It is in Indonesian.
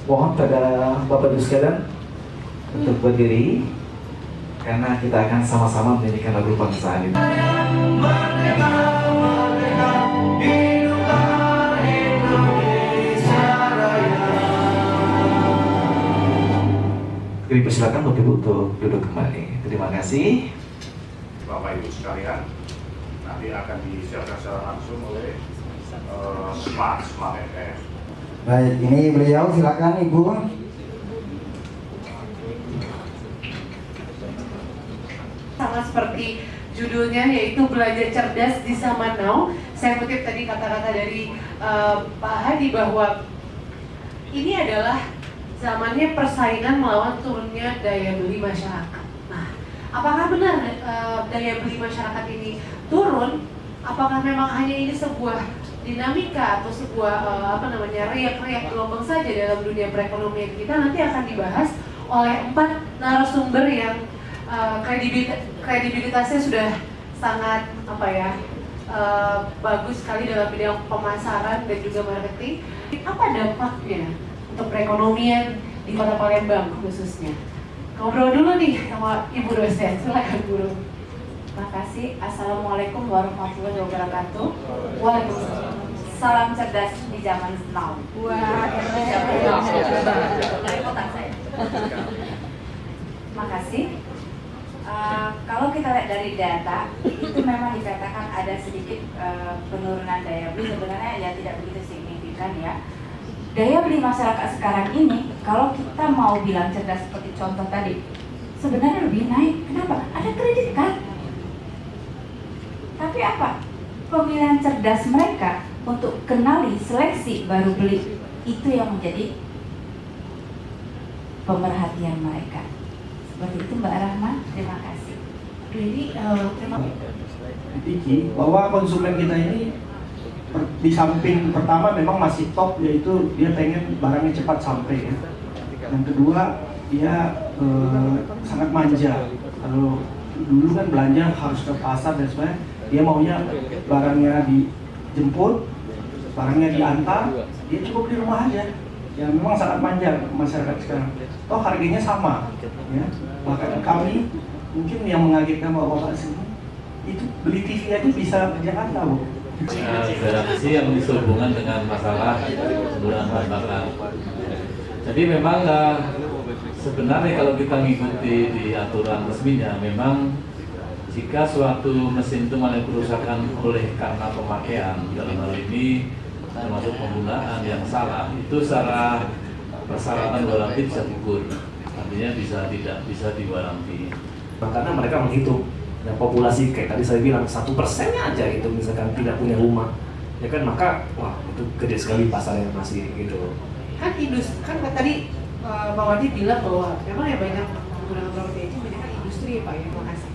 Mohon pada Bapak Ibu sekalian untuk berdiri karena kita akan sama-sama menyanyikan lagu bangsa ini. Merdeka, merdeka, hiduplah Indonesia Raya. Kami persilakan Bapak Ibu untuk duduk kembali. Terima kasih. Bapak Ibu sekalian, nanti akan disiarkan secara langsung oleh Smart FM. Baik, ini beliau, silakan Ibu. Sama seperti judulnya, yaitu Belajar Cerdas di Zaman Now. Saya kutip tadi kata-kata dari Pak Hadi bahwa ini adalah zamannya persaingan melawan turunnya daya beli masyarakat. Nah, apakah benar daya beli masyarakat ini turun? Apakah memang hanya ini sebuah dinamika atau sebuah riak-riak gelombang saja dalam dunia perekonomian kita? Nanti akan dibahas oleh 4 narasumber yang kredibilitasnya sudah sangat bagus sekali dalam bidang pemasaran dan juga marketing. Apa dampaknya untuk perekonomian di Kota Palembang khususnya? Ngobrol dulu nih sama Ibu dosen, silakan guru. Terima kasih. Assalamualaikum warahmatullahi wabarakatuh. Waalaikumsalam. Salam cerdas di zaman now. Wah, dari kota saya. Terima kasih. Kalau kita lihat dari data, itu memang dikatakan ada sedikit penurunan daya beli. Sebenarnya ya tidak begitu signifikan ya. Daya beli masyarakat sekarang ini, kalau kita mau bilang cerdas seperti contoh tadi, sebenarnya lebih naik. Kenapa? Ada kredit card. Tapi apa? Pemilihan cerdas mereka untuk kenali seleksi baru beli, itu yang menjadi pemerhatian mereka. Seperti itu Mbak Rahma, terima kasih. Ini terima kasih. Bahwa konsumen kita ini di samping pertama memang masih top, yaitu dia pengen barangnya cepat sampai ya. Yang kedua dia sangat manja. Kalau dulu kan belanja harus ke pasar dan sebagainya, dia maunya barangnya dijemput, barangnya diantar, dia cukup di rumah aja. Ya memang sangat manja masyarakat sekarang. Toh harganya sama ya. Bahkan kami mungkin yang mengagetkan bapak-bapak sini itu beli TV aja bisa ke Jakarta, Bu. Garansi yang sehubungan dengan masalah penggunaan bahan bakar. Jadi memang sebenarnya kalau kita mengikuti di aturan resminya, memang jika suatu mesin itu mengalami kerusakan karena pemakaian, dalam hal ini termasuk penggunaan yang salah, itu secara persyaratan waranti bisa gugur, artinya tidak bisa diwaranti. Karena mereka menghitung dan populasi kayak tadi saya bilang 1% aja itu misalkan tidak punya rumah, ya kan, maka wah itu gede sekali pasarnya masih gitu. Kan tadi Bang Wadi bilang bahwa memang yang banyak menggunakan properti itu banyak industri ya Pak ya. Terima kasih.